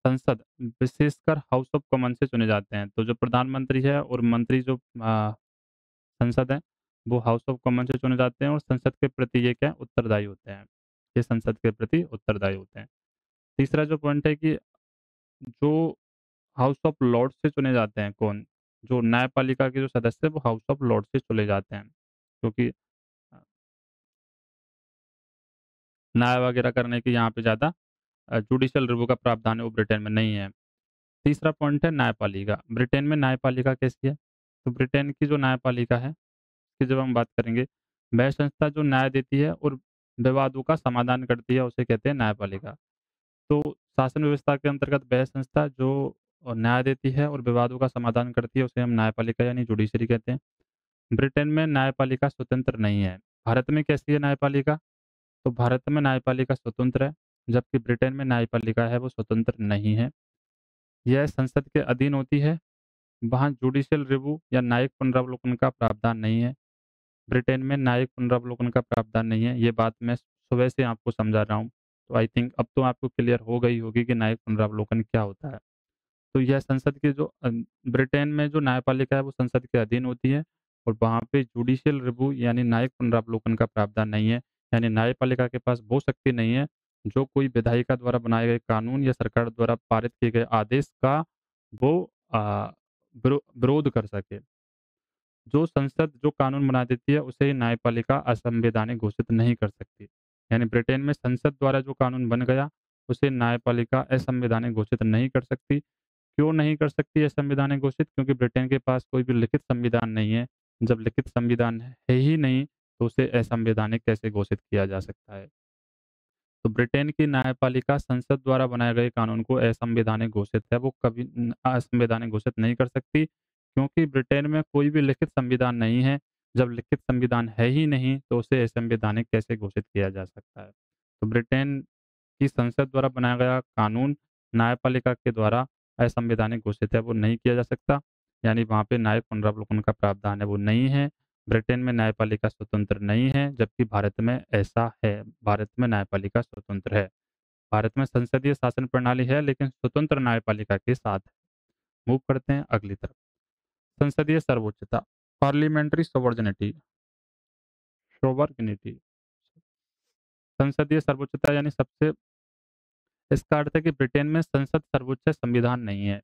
संसद विशेषकर हाउस ऑफ कॉमन से चुने जाते हैं। तो जो प्रधानमंत्री है और मंत्री जो संसद है, वो हाउस ऑफ कॉमन से चुने जाते हैं और संसद के प्रति ये क्या उत्तरदायी होते हैं। ये संसद के प्रति उत्तरदायी होते हैं। तीसरा जो पॉइंट है कि जो हाउस ऑफ लॉर्ड्स से चुने जाते हैं कौन? जो न्यायपालिका के जो सदस्य हैं वो हाउस ऑफ लॉर्ड्स से चुने जाते हैं। क्योंकि न्याय वगैरह करने की यहाँ पे ज़्यादा जुडिशियल रिव्यू का प्रावधान है वो ब्रिटेन में नहीं है। तीसरा पॉइंट है न्यायपालिका। ब्रिटेन में न्यायपालिका कैसी है? तो ब्रिटेन की जो न्यायपालिका है, इसकी जब हम बात करेंगे, वह संस्था जो न्याय देती है और विवादों का समाधान करती है, उसे कहते हैं न्यायपालिका। तो शासन व्यवस्था के अंतर्गत वह संस्था जो न्याय देती है और विवादों का समाधान करती है, उसे हम न्यायपालिका यानी जुडिशरी कहते हैं। ब्रिटेन में न्यायपालिका स्वतंत्र नहीं है। भारत में कैसी है न्यायपालिका? तो भारत में न्यायपालिका स्वतंत्र है, जबकि ब्रिटेन में न्यायपालिका है वो स्वतंत्र नहीं है। यह संसद के अधीन होती है। वहाँ जुडिशियल रिव्यू या न्यायिक पुनरावलोकन का प्रावधान नहीं है। ब्रिटेन में न्यायिक पुनरावलोकन का प्रावधान नहीं है। ये बात मैं सुबह से आपको समझा रहा हूँ। तो आई थिंक अब तो आपको क्लियर हो गई होगी कि न्यायिक पुनरावलोकन क्या होता है। तो यह संसद के जो ब्रिटेन में जो न्यायपालिका है वो संसद के अधीन होती है और वहाँ पे जुडिशियल रिव्यू यानी न्यायिक पुनरावलोकन का प्रावधान नहीं है। यानी न्यायपालिका के पास वो शक्ति नहीं है जो कोई विधायिका द्वारा बनाए गए कानून या सरकार द्वारा पारित किए गए आदेश का वो विरोध कर सके। जो संसद जो कानून बना देती है उसे न्यायपालिका असंवैधानिक घोषित नहीं कर सकती। यानी ब्रिटेन में संसद द्वारा जो कानून बन गया उसे न्यायपालिका असंवैधानिक घोषित नहीं कर सकती। क्यों नहीं कर सकती है संवैधानिक घोषित? क्योंकि ब्रिटेन के पास कोई भी लिखित संविधान नहीं है। जब लिखित संविधान है ही नहीं, तो उसे असंवैधानिक कैसे घोषित किया जा सकता है? तो ब्रिटेन की न्यायपालिका संसद द्वारा बनाए गए कानून को असंवैधानिक घोषित है, वो कभी असंवैधानिक घोषित नहीं कर सकती, क्योंकि ब्रिटेन में कोई भी लिखित संविधान नहीं है। जब लिखित संविधान है ही नहीं, तो उसे असंवैधानिक कैसे घोषित किया जा सकता है? तो ब्रिटेन की संसद द्वारा बनाया गया कानून न्यायपालिका के द्वारा असंवैधानिक घोषित है, वो नहीं किया जा सकता। यानी वहाँ पे न्यायिक पुनरावलोकन का प्रावधान है, वो नहीं है। ब्रिटेन में न्यायपालिका स्वतंत्र नहीं है, जबकि भारत में ऐसा है। भारत में न्यायपालिका स्वतंत्र है। भारत में संसदीय शासन प्रणाली है, लेकिन स्वतंत्र न्यायपालिका के साथ है। मूव करते हैं अगली तरफ। संसदीय सर्वोच्चता, पार्लियामेंट्री सोवर्जिनिटी, सोवर्निटी। संसदीय सर्वोच्चता यानी सबसे इसका अर्थ है कि ब्रिटेन में संसद सर्वोच्च संविधान नहीं है।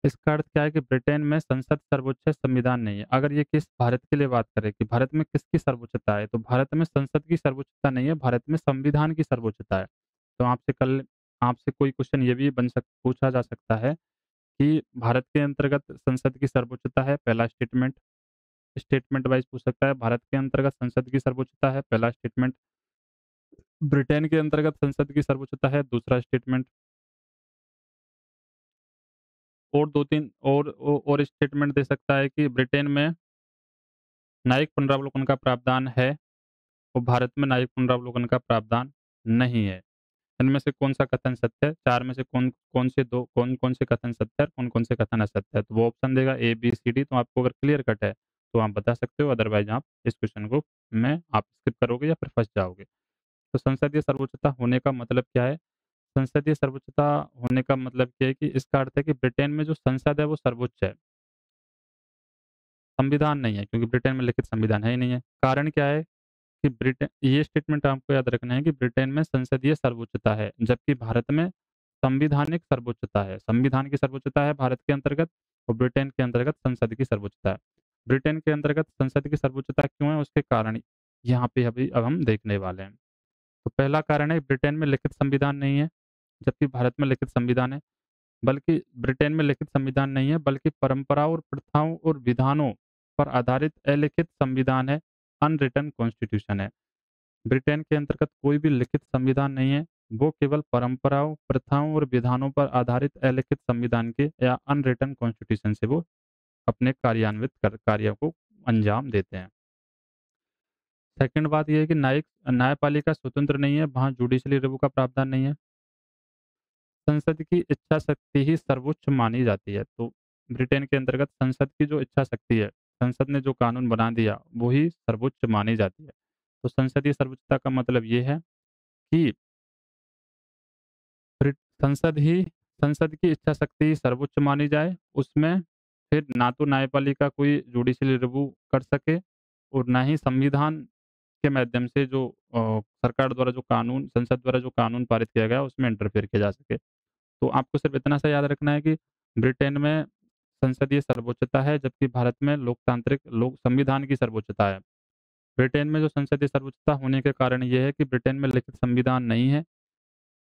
इसका अर्थ क्या है कि ब्रिटेन में संसद सर्वोच्च संविधान नहीं है। अगर ये किस भारत के लिए बात करें कि भारत में किसकी सर्वोच्चता है, तो भारत में संसद की सर्वोच्चता नहीं है, भारत में संविधान की सर्वोच्चता है। तो आपसे कोई क्वेश्चन ये भी पूछा जा सकता है कि भारत के अंतर्गत संसद की सर्वोच्चता है, पहला स्टेटमेंट, स्टेटमेंट वाइज़ पूछ सकता है। भारत के अंतर्गत संसद की सर्वोच्चता है, पहला स्टेटमेंट। ब्रिटेन के अंतर्गत संसद की सर्वोच्चता है, दूसरा स्टेटमेंट। और 2-3 और स्टेटमेंट दे सकता है कि ब्रिटेन में न्यायिक पुनरावलोकन का प्रावधान है और भारत में न्यायिक पुनरावलोकन का प्रावधान नहीं है। इनमें से कौन-सा कथन सत्य है? 4 में से कौन-कौन से कथन सत्य है और कौन-कौन से कथन असत्य है? तो वो ऑप्शन देगा ए, बी, सी, डी। तो आपको अगर क्लियर कट है, तो आप बता सकते हो, अदरवाइज़ आप इस क्वेश्चन को में आप स्किप करोगे या फिर फँस जाओगे। तो संसदीय सर्वोच्चता होने का मतलब क्या है? संसदीय सर्वोच्चता होने का मतलब ये है कि इसका अर्थ है कि ब्रिटेन में जो संसद है वो सर्वोच्च है। संविधान नहीं है, क्योंकि ब्रिटेन में लिखित संविधान है ही नहीं है। कारण क्या है कि ब्रिटेन ये स्टेटमेंट आपको याद रखना है कि ब्रिटेन में संसदीय सर्वोच्चता है, जबकि भारत में संविधानिक सर्वोच्चता है। संविधान की सर्वोच्चता है भारत के अंतर्गत और ब्रिटेन के अंतर्गत संसद की सर्वोच्चता है। ब्रिटेन के अंतर्गत संसद की सर्वोच्चता क्यों है, उसके कारण यहाँ पे अभी अब हम देखने वाले हैं। तो पहला कारण है ब्रिटेन में लिखित संविधान नहीं है, जबकि भारत में लिखित संविधान है। बल्कि ब्रिटेन में लिखित संविधान नहीं है, बल्कि परंपराओं और प्रथाओं और विधानों पर आधारित अलिखित संविधान है, अनरिटन कॉन्स्टिट्यूशन है। ब्रिटेन के अंतर्गत कोई भी लिखित संविधान नहीं है, वो केवल परंपराओं, प्रथाओं और विधानों पर आधारित अलिखित संविधान के या अनरिटन कॉन्स्टिट्यूशन से वो अपने कार्यों को अंजाम देते हैं। सेकंड बात ये है कि न्यायपालिका स्वतंत्र नहीं है, वहाँ जुडिशरी रिव्यू का प्रावधान नहीं है। संसद की इच्छा शक्ति ही सर्वोच्च मानी जाती है। तो ब्रिटेन के अंतर्गत संसद की जो इच्छा शक्ति है, संसद ने जो कानून बना दिया, वो ही सर्वोच्च मानी जाती है। तो संसदीय सर्वोच्चता का मतलब ये है कि ब्रिट संसद की इच्छा शक्ति सर्वोच्च मानी जाए, उसमें फिर ना तो न्यायपालिका कोई जुडिशियल रिव्यू कर सके और ना ही संविधान के माध्यम से जो सरकार द्वारा जो कानून संसद द्वारा जो कानून पारित किया गया, उसमें इंटरफेयर किया जा सके। तो आपको सिर्फ़ इतना सा याद रखना है कि ब्रिटेन में संसदीय सर्वोच्चता है, जबकि भारत में लोकतांत्रिक लोक संविधान की सर्वोच्चता है। ब्रिटेन में जो संसदीय सर्वोच्चता होने के कारण ये है कि ब्रिटेन में लिखित संविधान नहीं है।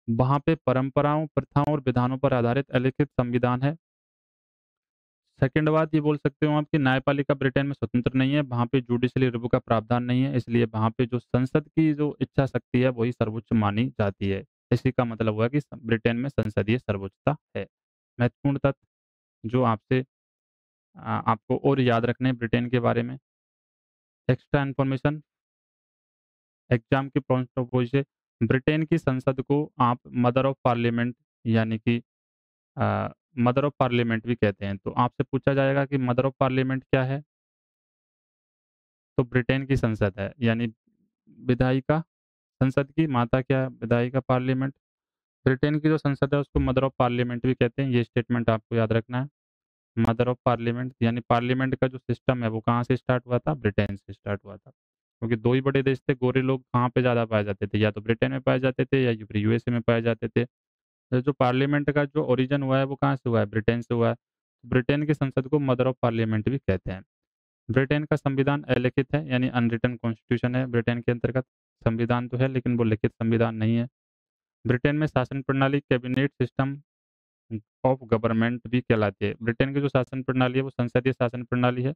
वहाँ पे परंपराओं, प्रथाओं और विधानों पर आधारित अलिखित संविधान है। सेकंड बात ये बोल सकते हो आप कि न्यायपालिका ब्रिटेन में स्वतंत्र नहीं है, वहाँ पे जुडिशियली रिव्यू का प्रावधान नहीं है, इसलिए वहाँ पे जो संसद की जो इच्छा शक्ति है, वही सर्वोच्च मानी जाती है। इसी का मतलब हुआ कि ब्रिटेन में संसदीय सर्वोच्चता है। महत्वपूर्ण तथ्य जो आपसे आपको और याद रखने हैं ब्रिटेन के बारे में। एक्स्ट्रा इन्फॉर्मेशन एग्जाम के पॉइंट से ब्रिटेन की संसद को आप मदर ऑफ पार्लियामेंट यानी कि मदर ऑफ पार्लियामेंट भी कहते हैं। तो आपसे पूछा जाएगा कि मदर ऑफ पार्लियामेंट क्या है? तो ब्रिटेन की संसद है, यानी विधायिका संसद की माता क्या है? विधायिका पार्लियामेंट। ब्रिटेन की जो संसद है उसको मदर ऑफ पार्लियामेंट भी कहते हैं। ये स्टेटमेंट आपको याद रखना है। मदर ऑफ पार्लियामेंट यानी पार्लियामेंट का जो सिस्टम है वो कहाँ से स्टार्ट हुआ था? ब्रिटेन से स्टार्ट हुआ था। क्योंकि 2 ही बड़े देश थे, गोरे लोग कहाँ पे ज़्यादा पाए जाते थे? या तो ब्रिटेन में पाए जाते थे या फिर यूएसए में पाए जाते थे। तो जो पार्लियामेंट का जो ओरिजिन हुआ है वो कहाँ से हुआ है? ब्रिटेन से हुआ है। ब्रिटेन की संसद को मदर ऑफ पार्लियामेंट भी कहते हैं। ब्रिटेन का संविधान अलिखित है, यानी अनरिटन कॉन्स्टिट्यूशन है ब्रिटेन के अंतर्गत। संविधान तो है लेकिन वो लिखित संविधान नहीं है। ब्रिटेन में शासन प्रणाली कैबिनेट सिस्टम ऑफ गवर्नमेंट भी कहलाती है। ब्रिटेन की जो शासन प्रणाली है वो संसदीय शासन प्रणाली है।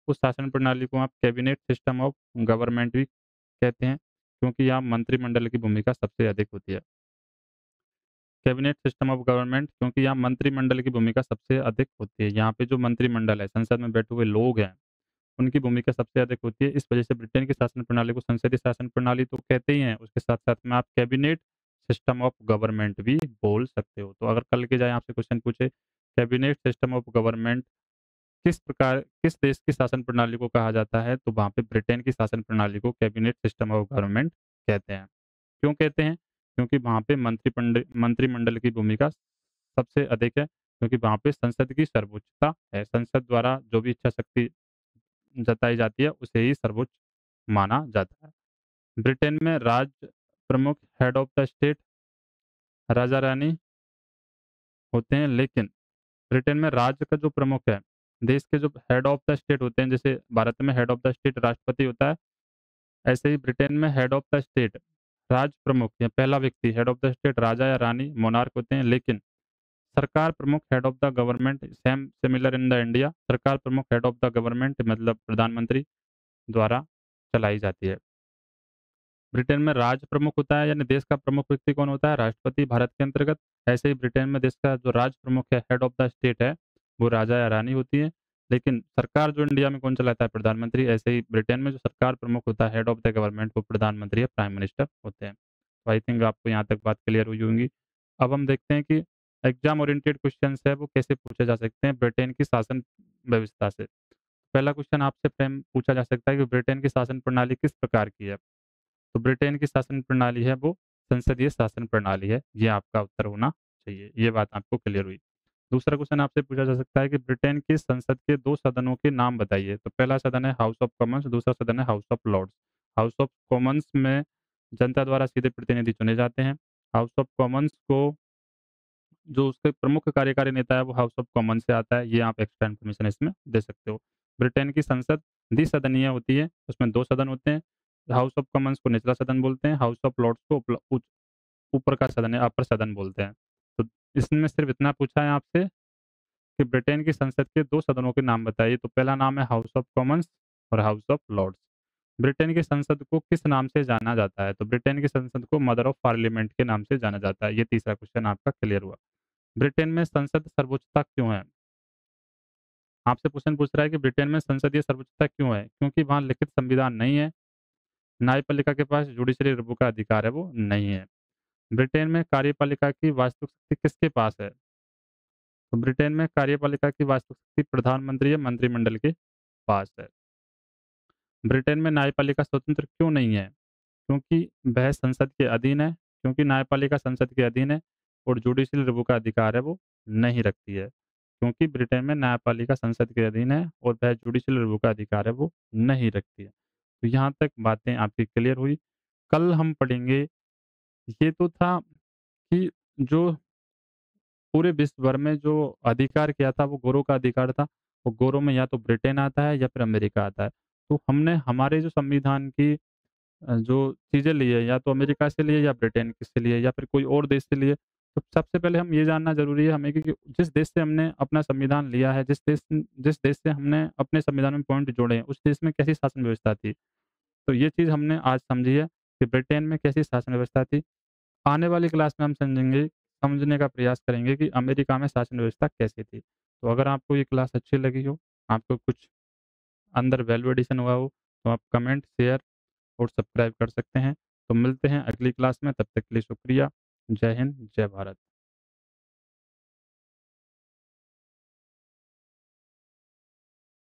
उस शासन प्रणाली को आप कैबिनेट सिस्टम ऑफ गवर्नमेंट भी कहते हैं, क्योंकि यहाँ मंत्रिमंडल की भूमिका सबसे अधिक होती है। कैबिनेट सिस्टम ऑफ गवर्नमेंट क्योंकि यहाँ मंत्रिमंडल की भूमिका सबसे अधिक होती है। यहाँ पे जो मंत्रिमंडल है, संसद में बैठे हुए लोग हैं, उनकी भूमिका सबसे अधिक होती है। इस वजह से ब्रिटेन की शासन प्रणाली को संसदीय शासन प्रणाली तो कहते ही हैं, उसके साथ-साथ में आप कैबिनेट सिस्टम ऑफ गवर्नमेंट भी बोल सकते हो। तो अगर कल के जाए आपसे क्वेश्चन पूछे, कैबिनेट सिस्टम ऑफ गवर्नमेंट किस देश की शासन प्रणाली को कहा जाता है? तो वहाँ पे ब्रिटेन की शासन प्रणाली को कैबिनेट सिस्टम ऑफ गवर्नमेंट कहते हैं। क्यों कहते हैं? क्योंकि वहाँ पे मंत्रिमंडल की भूमिका सबसे अधिक है, क्योंकि वहाँ पे संसद की सर्वोच्चता है। संसद द्वारा जो भी इच्छा शक्ति जताई जाती है, उसे ही सर्वोच्च माना जाता है। ब्रिटेन में राज्य प्रमुख हेड ऑफ द स्टेट राजा-रानी होते हैं, लेकिन ब्रिटेन में राज्य का जो प्रमुख है, देश के जो हेड ऑफ द स्टेट होते हैं, जैसे भारत में हेड ऑफ द स्टेट राष्ट्रपति होता है, ऐसे ही ब्रिटेन में हेड ऑफ द स्टेट राज्य प्रमुख या पहला व्यक्ति हेड ऑफ द स्टेट राजा या रानी मोनार्क होते हैं, लेकिन सरकार प्रमुख head of the government same similar in the India सरकार प्रमुख हेड ऑफ द गवर्नमेंट मतलब प्रधानमंत्री द्वारा चलाई जाती है। ब्रिटेन में राज्य प्रमुख होता है, यानी देश का प्रमुख व्यक्ति कौन होता है? राष्ट्रपति भारत के अंतर्गत। ऐसे ही ब्रिटेन में देश का जो राज्य प्रमुख है, हेड ऑफ द स्टेट है, वो राजा या रानी होती है। लेकिन सरकार जो इंडिया में कौन चलाता है? प्रधानमंत्री। ऐसे ही ब्रिटेन में जो सरकार प्रमुख होता है, हेड ऑफ द गवर्नमेंट, वो प्रधानमंत्री या प्राइम मिनिस्टर होते हैं। तो आई थिंक आपको यहाँ तक बात क्लियर हुई होंगी। अब हम देखते हैं कि एग्जाम ओरिएंटेड क्वेश्चन है वो कैसे पूछे जा सकते हैं ब्रिटेन की शासन व्यवस्था से। पहला क्वेश्चन आपसे फ्रेम पूछा जा सकता है कि ब्रिटेन की शासन प्रणाली किस प्रकार की है? तो ब्रिटेन की शासन प्रणाली है वो संसदीय शासन प्रणाली है। ये आपका उत्तर होना चाहिए। ये बात आपको क्लियर हुई। दूसरा क्वेश्चन आपसे पूछा जा सकता है कि ब्रिटेन की संसद के 2 सदनों के नाम बताइए। तो पहला सदन है हाउस ऑफ कॉमन्स, दूसरा सदन है House of Lords. House of Commons में जनता द्वारा सीधे प्रतिनिधि चुने जाते हैं। हाउस ऑफ कॉमन्स को जो उसके प्रमुख कार्यकारी नेता है वो हाउस ऑफ कॉमन से आता है। ये आप एक्स्ट्रा इन्फॉर्मेशन इसमें दे सकते हो। ब्रिटेन की संसद द्विसदनीय होती है, उसमें 2 सदन होते हैं। हाउस ऑफ कॉमन्स को निचला सदन बोलते हैं, हाउस ऑफ लॉर्ड्स को ऊपर का सदन है, अपर सदन बोलते हैं। तो इसमें सिर्फ इतना पूछा है आपसे कि ब्रिटेन की संसद के 2 सदनों के नाम बताइए। तो पहला नाम है हाउस ऑफ कॉमन्स और हाउस ऑफ लॉर्ड्स। ब्रिटेन की संसद को किस नाम से जाना जाता है? तो ब्रिटेन की संसद को मदर ऑफ पार्लियामेंट के नाम से जाना जाता है। ये तीसरा क्वेश्चन आपका क्लियर हुआ। ब्रिटेन में संसद सर्वोच्चता क्यों है? आपसे क्वेश्चन पूछ रहा है कि ब्रिटेन में संसदीय सर्वोच्चता क्यों है? क्योंकि वहाँ लिखित संविधान नहीं है, न्यायपालिका के पास जुडिशरी रिव्यू का अधिकार है वो नहीं है। ब्रिटेन में कार्यपालिका की वास्तविक शक्ति किसके पास है? तो ब्रिटेन में कार्यपालिका की वास्तविक शक्ति प्रधानमंत्री या मंत्रिमंडल के पास है। ब्रिटेन में न्यायपालिका स्वतंत्र क्यों नहीं है? क्योंकि वह संसद के अधीन है, क्योंकि न्यायपालिका संसद के अधीन है और जुडिशियल रिव्यू का अधिकार है वो नहीं रखती है। क्योंकि ब्रिटेन में न्यायपालिका संसद के अधीन है और वह जुडिशियल रिव्यू का अधिकार है वो नहीं रखती है। तो यहाँ तक बातें आपकी क्लियर हुई। कल हम पढ़ेंगे, ये तो था कि जो पूरे विश्व भर में जो अधिकार किया था वो गोरों का अधिकार था। वो गोरों में या तो ब्रिटेन आता है या फिर अमेरिका आता है। तो हमने हमारे जो संविधान की जो चीज़ें ली है या तो अमेरिका से लिए या ब्रिटेन की से लिए या फिर कोई और देश से लिए। तो सबसे पहले हम ये जानना ज़रूरी है हमें कि जिस देश से हमने अपना संविधान लिया है, जिस देश से हमने अपने संविधान में पॉइंट जोड़े हैं, उस देश में कैसी शासन व्यवस्था थी। तो ये चीज़ हमने आज समझी है कि ब्रिटेन में कैसी शासन व्यवस्था थी। आने वाली क्लास में हम समझने का प्रयास करेंगे कि अमेरिका में शासन व्यवस्था कैसी थी। तो अगर आपको ये क्लास अच्छी लगी हो, आपको कुछ अंदर वैल्यू एडिशन हुआ हो, तो आप कमेंट, शेयर और सब्सक्राइब कर सकते हैं। तो मिलते हैं अगली क्लास में, तब तक के लिए शुक्रिया। जय हिंद, जय भारत।